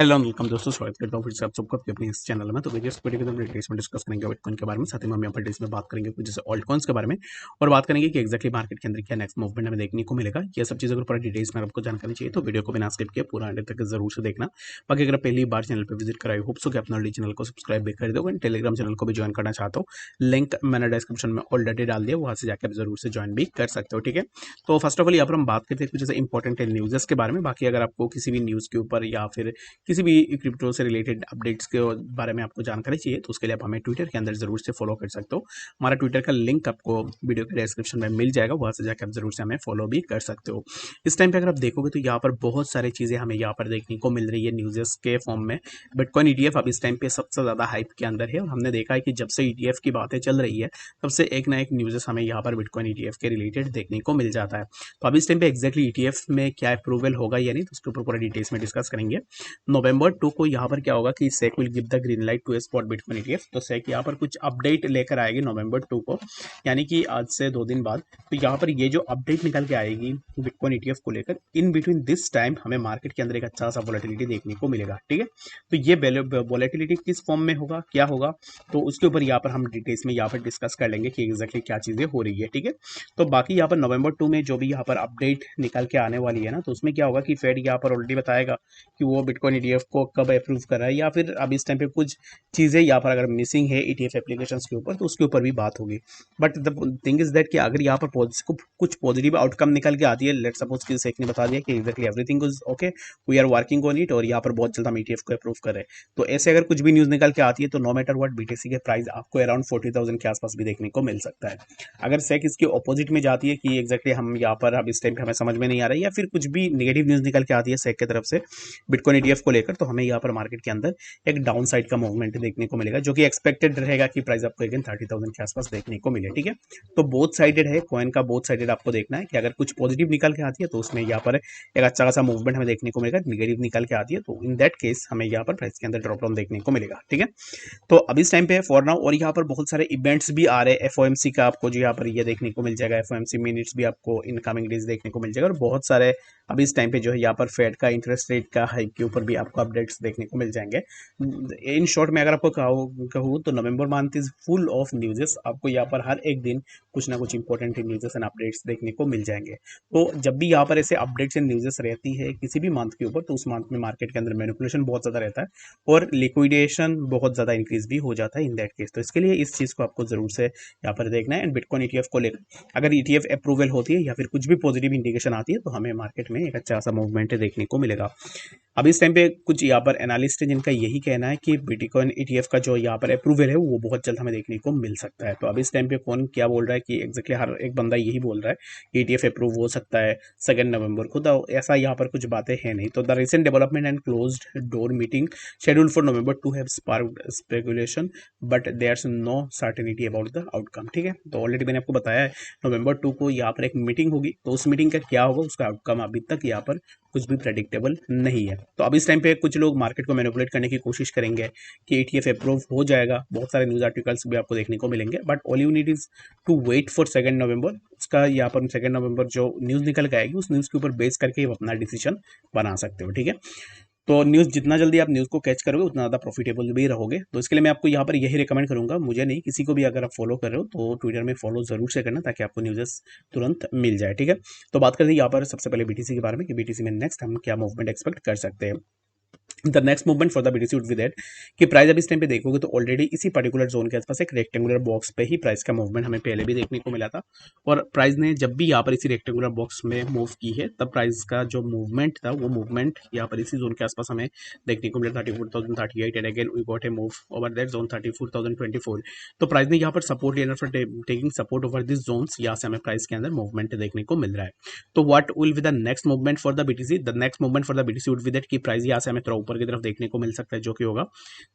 Hello welcome दोस्तों, स्वागत करता हूँ फिर से आप सबका अपने इस चैनल में। तो देखिए, इस वीडियो के अंदर डिटेल्स में डिस्कस करेंगे बिटकॉइन के बारे में। साथ ही में हम यहाँ पर डिटेल्स में बात करेंगे कुछ जैसे ऑल्ट कॉइन्स के बारे में, और बात करेंगे कि एक्जैक्टली मार्केट के अंदर क्या नेक्स्ट मूवमेंट हमें देखने को मिलेगा। ये सब चीज़ अगर पूरा डिटेल्स में आपको जानकारी चाहिए तो वीडियो को बिना स्किप किए पूरा एंड तक जरूर से देखना। बाकी अगर पहली बार चैनल पर विजिट कराई होप सो कि अपना चैनल को सब्सक्राइब भी कर दो। टेलीग्राम चैनल को भी ज्वाइन करना चाहता हूँ, लिंक मैंने डिस्क्रिप्शन में ऑलरेडी डाल दिया, वहाँ से जाकर आप जरूर से ज्वाइन भी कर सकते हो। ठीक है, तो फर्स्ट ऑफ ऑल यहाँ पर हम बात करते हैं कुछ जैसे इंपॉर्टेंट न्यूज़ के बारे में। बाकी अगर आपको किसी भी न्यूज़ के ऊपर या फिर किसी भी क्रिप्टो से रिलेटेड अपडेट्स के बारे में आपको जानकारी चाहिए तो उसके लिए आप हमें ट्विटर के अंदर जरूर से फॉलो कर सकते हो। हमारा ट्विटर का लिंक आपको वीडियो के डिस्क्रिप्शन में मिल जाएगा, वहां से जाकर आप जरूर से हमें फॉलो भी कर सकते हो। इस टाइम पे अगर आप देखोगे तो यहाँ पर बहुत सारी चीजें हमें यहाँ पर देखने को मिल रही है न्यूज़ के फॉर्म में। बिटकॉइन ईटीएफ अब इस टाइम पे सबसे ज्यादा हाइप के अंदर है, और हमने देखा है कि जब से ईटीएफ की बातें चल रही है तब से एक ना एक न्यूज़ हमें यहाँ पर बिटकॉइन ईटीएफ के रिलेटेड देखने को मिल जाता है। तो अब इस टाइम पे एक्जैक्टली ईटीएफ में क्या अप्रूवल होगा या नहीं, तो उसके ऊपर पूरा डिटेल्स में डिस्कस करेंगे। नवंबर 2 को यहाँ पर क्या होगा कि SEC will give the green light to spot bitcoin ETF. तो सेक यहाँ पर कुछ अपडेट लेकर आएगी नवंबर 2 को, यानी कि आज से 2 दिन बाद। तो यहाँ पर ये जो अपडेट निकल के आएगी बिटकॉइन ईटीएफ को लेकर, इन बिटवीन दिस टाइम हमें मार्केट के अंदर एक अच्छा सा वोलेटिलिटी देखने को मिलेगा। ठीक है, तो ये वोलेटिलिटी किस फॉर्म में होगा, क्या होगा, तो उसके ऊपर यहाँ पर हम डिटेल्स में यहाँ पर डिस्कस कर लेंगे कि एग्जैक्टली क्या चीजें हो रही है। ठीक है, तो बाकी यहाँ पर नवंबर 2 में जो भी यहाँ पर अपडेट निकल के आने वाली है ना, तो उसमें क्या होगा कि फेड यहाँ पर ऑलरेडी बताएगा कि वो बिटकॉइन ईटीएफ को कब अप्रूव कर रहा है, या फिर अब इस टाइम पे कुछ चीज़ें यहाँ पर अगर मिसिंग है ईटीएफ एप्लीकेशंस के ऊपर तो उसके ऊपर भी बात होगी। But the thing is that कि अगर यहाँ पर कुछ पॉजिटिव आउटकम निकल के आती है, लेट सपोज कि सेक ने बता दिया कि exactly everything is okay, we are working on it, और यहाँ पर बहुत जल्द हम ईटीएफ को अप्रूव कर रहे हैं, तो ऐसे अगर कुछ भी न्यूज़ निकल के आती है तो नो मैटर व्हाट बीटीसी के प्राइस आपको अराउंड 40,000 के आसपास भी देखने को मिल सकता है। अगर सेक इसके ऑपोजिट में जाती है कि एक्जैक्टली हम यहाँ पर अब इस टाइम पे हमें समझ में नहीं आ रहा है, या फिर कुछ भी नेगेटिव न्यूज़ निकल के आती है सेक की तरफ से बिटकॉइन ईटीएफ को लेकर, तो हमें यहाँ पर मार्केट के अंदर एक डाउन साइड का मूवमेंट देखने को मिलेगा, जो कि एक्सपेक्टेड रहेगा कि प्राइस आपको अगेन 30,000 के आसपास देखने को मिले। ठीक है, तो बोथ साइडेड है कॉइन का, बोथ साइडेड आपको देखना है कि अगर कुछ पॉजिटिव निकल के आती है तो उसमें यहाँ पर एक अच्छा खासा मूवमेंट हमें देखने को मिलेगा, नेगेटिव निकल के आती है तो इन दैट केस हमें यहाँ पर प्राइस के अंदर ड्रॉप डाउन देखने को मिलेगा। ठीक है, तो अब इस टाइम पे फॉर नाउ, और यहाँ पर बहुत सारे इवेंट्स भी आ रहे हैं एफओएमसी का, आपको जो यहाँ पर ये देखने को मिल जाएगा, एफओएमसी मिनट्स भी आपको इन कमिंग डेज देखने को मिल जाएगा, और बहुत सारे अब इस टाइम पे जो है यहाँ पर फेड का इंटरेस्ट रेट का हाइक के ऊपर भी आपको अपडेट्स देखने को मिल जाएंगे। इन शॉर्ट में अगर आपको कहूँ तो November month is full of newses, आपको यहाँ पर हर एक दिन कुछ ना कुछ इंपॉर्टेंट न्यूज़ेस एंड अपडेट्स देखने को मिल जाएंगे। तो जब भी यहाँ पर ऐसे अपडेट्स एंड न्यूज़ेस रहती है किसी भी मंथ के ऊपर, तो उस मंथ में मार्केट के अंदर मैनिपुलेशन बहुत ज़्यादा रहता है और लिक्विडेशन बहुत ज़्यादा इंक्रीज भी हो जाता है इन दैट केस। तो इसके लिए इस चीज़ को आपको जरूर से यहाँ पर देखना है। एंड बिटकॉइन ईटीएफ को लेकर अगर ईटीएफ अप्रूवल होती है या फिर कुछ भी पॉजिटिव इंडिकेशन आती है तो हमें मार्केट में एक अच्छा सा मूवमेंट देखने को मिलेगा। अब इस टाइम पे कुछ यहाँ पर एनालिस्ट है जिनका यही कहना है कि बिटकॉइन ईटीएफ का जो यहाँ पर अप्रूवल है वो बहुत जल्द हमें देखने को मिल सकता है। तो अब इस टाइम पे कौन क्या बोल रहा है कि एक्जैक्टली हर एक बंदा यही बोल रहा है कि ईटीएफ अप्रूव हो सकता है 2 नवंबर को, तो ऐसा यहाँ पर कुछ बातें हैं नहीं। तो the recent development and closed door meeting schedule for November 2 have sparked speculation but there's no certainty about the outcome. ठीक है, तो ऑलरेडी मैंने आपको बताया है नवंबर 2 को यहाँ पर एक मीटिंग होगी, तो उस मीटिंग का क्या होगा उसका आउटकम अभी तक यहाँ पर कुछ भी प्रेडिक्टेबल नहीं है। तो अब इस टाइम पे कुछ लोग मार्केट को मैनिपुलेट करने की कोशिश करेंगे कि ईटीएफ अप्रूव हो जाएगा, बहुत सारे न्यूज़ आर्टिकल्स भी आपको देखने को मिलेंगे, but all you need is to wait for 2 November. उसका यहाँ पर 2 नवंबर जो न्यूज़ निकल के आएगी उस न्यूज़ के ऊपर बेस करके आप अपना डिसीजन बना सकते हो। ठीक है, तो न्यूज़ जितना जल्दी आप न्यूज़ को कैच करोगे उतना ज़्यादा प्रॉफिटेबल भी रहोगे। तो इसके लिए मैं आपको यहाँ पर यही रिकमेंड करूंगा, मुझे नहीं किसी को भी, अगर आप फॉलो कर रहे हो तो ट्विटर में फॉलो जरूर से करना ताकि आपको न्यूज़ तुरंत मिल जाए। ठीक है, तो बात करते हैं यहाँ पर सबसे पहले बीटीसी के बारे में कि बीटीसी में नेक्स्ट हम क्या मूवमेंट एक्सपेक्ट कर सकते हैं। The next movement for the BTC would be that कि प्राइस अब इस टाइम पे देखोगे तो ऑलरेडी इसी पर्टिकुलर जोन के आसपास एक रेक्टेंगुलर बॉक्स पे ही प्राइस का मूवमेंट हमें पहले भी देखने को मिला था, और प्राइस ने जब भी यहाँ पर इसी रेक्टेंगुलर बॉक्स में मूव की है तब प्राइस का जो मूवमेंट था वो मूवमेंट यहाँ पर इसी जोन के आसपास हमें देखने को मिला 34,038 and again we got a move over that zone 34,024। तो प्राइस ने यहाँ पर सपोर्ट लेना for taking support over this zones, यहाँ से हमें प्राइस के अंदर मूवमेंट देखने को मिल रहा है। तो what will be the next movement for the BTC, the next movement for the BTC would be that कि प्राइस यहाँ से हमें थोड़ा ऊपर की तरफ देखने को मिल सकता है, जो कि होगा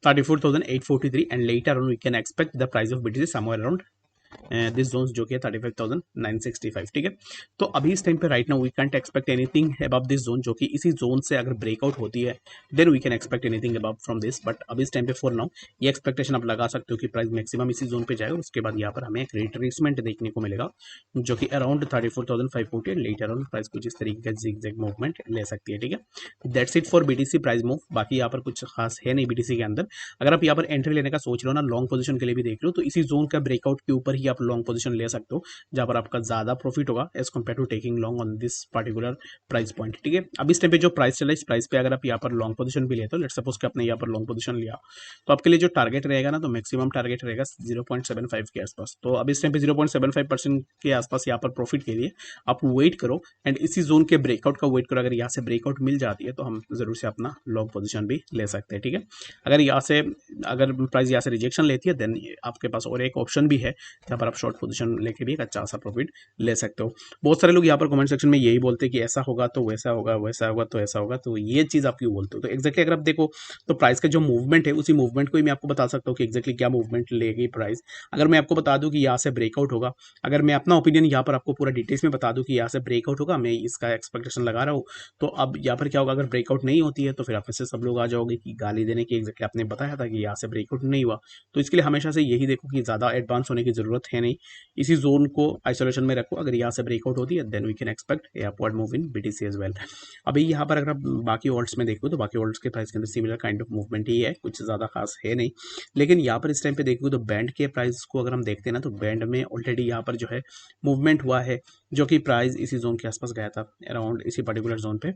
34,843 and later on we can expect the price of BTC somewhere around this zones जो कि है 35,965, ठीक है। तो अभी इस टाइम पे right now we can't expect anything above this zone, जो कि इसी जोन से अगर ब्रेकआउट होती है then we can expect anything above from this. But अभी इस टाइम पे फॉर नाउ ये एक्सपेक्टेशन आप लगा सकते हो कि प्राइस मैक्सिमम इसी जोन पे जाएगा, उसके बाद यहाँ पर हमें एक रिट्रेसमेंट देखने को मिलेगा जो कि around 34,540 and later on price कुछ इस तरीके का जिगजैग मूवमेंट ले सकती है, ठीक है। That's it for BTC price move. बाकी यहाँ पर कुछ खास है नहीं बीटीसी के अंदर। अगर आप यहाँ पर एंट्री लेने का सोच रहे हो ना, लॉन्ग पोजीशन के लिए भी देख रहे हो, तो इसी जोन का ब्रेकआउट के ऊपर ही आप लॉन्ग पोजीशन ले सकते हो, जहां पर आपका ज्यादा प्रॉफिट होगा as compare to taking long on this particular price point, ठीक है। अब इस टाइम पे जो प्राइस चला है, इस प्राइस पे अगर आप यहाँ पर लॉन्ग पोजीशन भी लेते हो, लेट सपोज कि आपने यहाँ पर लॉन्ग पोजीशन लिया, तो आपके लिए जो टारगेट रहेगा ना, तो मैक्सिमम टारगेट रहेगा 0.75 के आसपास। तो अब इस टाइम पे 0.75% के आसपास यहाँ पर प्रॉफिट के लिए आप वेट करो एंड इसी जोन के ब्रेकआउट का वेट करो। अगर यहाँ से ब्रेकआउट मिल जाती है तो हम जरूर से अपना लॉन्ग पोजीशन भी ले सकते हैं, ठीक है। अगर यहाँ से अगर प्राइस यहाँ से रिजेक्शन लेती है देन आपके पास और एक ऑप्शन भी है जहाँ पर आप शॉर्ट पोजीशन लेके भी एक अच्छा सा प्रॉफिट ले सकते हो। बहुत सारे लोग यहाँ पर कमेंट सेक्शन में यही बोलते हैं कि ऐसा होगा तो वैसा होगा, वैसा होगा तो ऐसा होगा, तो ये चीज़ आप क्यों बोलते हो? तो एक्जैक्टली अगर आप देखो तो प्राइस का जो मूवमेंट है उसी मूवमेंट को ही मैं आपको बता सकता हूँ कि एक्जैक्टली क्या मूवमेंट लेगी प्राइस। अगर मैं आपको बता दूं कि यहाँ से ब्रेकआउट होगा, अगर मैं अपना ओपिनियन यहाँ पर आपको पूरा डिटेल्स में बता दूं कि यहाँ से ब्रेकआउट होगा, मैं इसका एक्सपेक्टेशन लगा रहा हूँ, तो अब यहाँ पर क्या होगा, अगर ब्रेकआउट नहीं होती है तो फिर आप में से सब लोग आ जाओगे कि गाली देने की एक्जैक्टली आपने बताया था कि यहाँ से ब्रेकआउट नहीं हुआ। तो इसके लिए हमेशा से यही देखो कि ज़्यादा एडवांस होने की ज़रूरत है नहीं, इसी जोन को आइसोलेशन में रखो। अगर यहाँ से ब्रेकआउट होती है then we can expect a upward move in BTC as well. अभी यहाँ पर अगर आप बाकी ऑल्ट्स में देखो तो बाकी ऑल्ट्स के प्राइस के अंदर सिमिलर काइंड ऑफ मूवमेंट ही है, कुछ ज़्यादा खास है नहीं। लेकिन यहाँ पर इस टाइम पे देखो तो बैंड के प्राइस को अगर हम देखते हैं ना, तो बैंड में ऑलरेडी यहाँ पर जो है मूवमेंट हुआ है, जो कि प्राइस इसी जोन के आसपास गया था, अराउंड इसी पर्टिकुलर जोन पे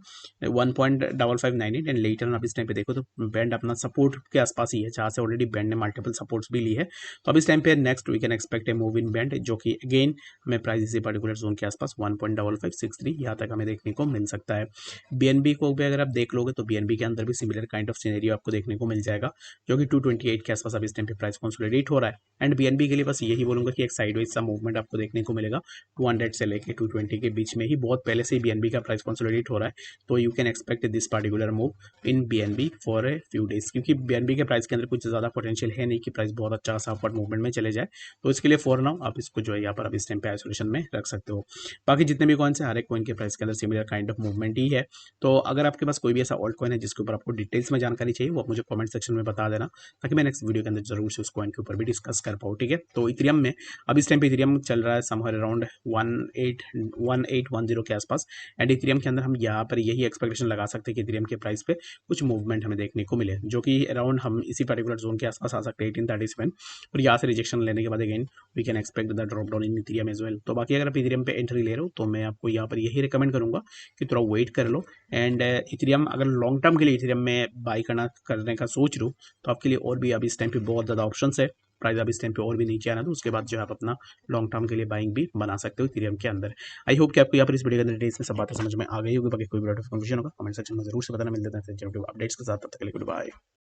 1.5598 एंड लेटर आप इस टाइम पे देखो तो बैंड अपना सपोर्ट के आसपास ही है, जहाँ से ऑलरेडी बैंड ने मल्टीपल सपोर्ट्स भी ली है। तो अब इस टाइम पे next we can expect a move in band, जो कि अगेन हमें प्राइस इसी पर्टिकुलर जोन के आसपास 1.5563 यहाँ तक हमें देखने को मिल सकता है। बीएनबी को भी अगर आप देख लोगे तो बीएनबी के अंदर भी सिमिलर काइंड ऑफ सिनेरियो आपको देखने को मिल जाएगा, जो कि 228 के आसपास अब इस टाइम पे प्राइस कंसोलिडेट हो रहा है। एंड बीएनबी के लिए बस यही बोलूंगा कि एक साइडवेज सा मूवमेंट आपको देखने को मिलेगा 200 से लेके 220 के बीच में ही, बहुत पहले से ही बीएनबी का प्राइस कंसोलिडेट हो रहा है। तो you can expect this particular move in BNB for a few days, क्योंकि बीएनबी के प्राइस के अंदर कुछ ज़्यादा पोटेंशियल है नहीं कि प्राइस बहुत अच्छा सा अपवर्ड मूवमेंट में चले जाए। तो इसके लिए फॉर नाउ आप इसको जो है यहाँ पर अब इस टाइम पे आइसोलेशन में रख सकते हो। बाकी जितने भी कॉइन से हर एक कॉइन के प्राइस के अंदर सिमिलर काइंड ऑफ मूवमेंट ही है। तो अगर आपके पास कोई भी ऐसा ऑल्ट कॉइन है जिसके ऊपर आपको डिटेल्स में जानकारी चाहिए, वो आप मुझे कमेंट सेक्शन में बता देना, ताकि मैं नेक्स्ट वीडियो के अंदर जरूर से उस कॉइन के ऊपर भी डिस्कस कर पाऊँ, ठीक है। तो इथेरियम में अब इस टाइम पे इथेरियम चल रहा है समवेयर अराउंड 1810 के आसपास, एंड इथेरियम के अंदर हम यहाँ पर यही एक्सपेक्टेशन लगा सकते हैं कि इथेरियम के प्राइस पे कुछ मूवमेंट हमें देखने को मिले, जो कि अराउंड हम इसी पर्टिकुलर जोन के आसपास आ सकते हैं 1837, और यहाँ से रिजेक्शन लेने के बाद again we can expect the drop down in Ethereum as well. तो बाकी अगर आप इथेरियम पे एंट्री ले रहे हो तो मैं आपको यहाँ पर यही रिकमेंड करूंगा कि थोड़ा वेट कर लो। एंड इथेरियम अगर लॉन्ग टर्म के लिए इथेरियम में बाई करने का सोच रहे हो तो आपके लिए और भी अभी इस टाइम पे बहुत ज़्यादा ऑप्शन है। प्राइस अभी इस टाइम पे और भी नीचे आना, तो उसके बाद जो है आप अपना लॉन्ग टर्म के लिए बाइंग भी बना सकते हो इथेरियम के अंदर। आई होप कि आपको यहाँ पर इस वीडियो के अंदर डिटेल्स में सब बातें समझ में आ गई होगी। बाकी कोई भी कंफ्यूजन होगा कमेंट सेक्शन में जरूर से बताना। मिलते हैं अपडेट्स के साथ, तब तक के लिए गुड बाय।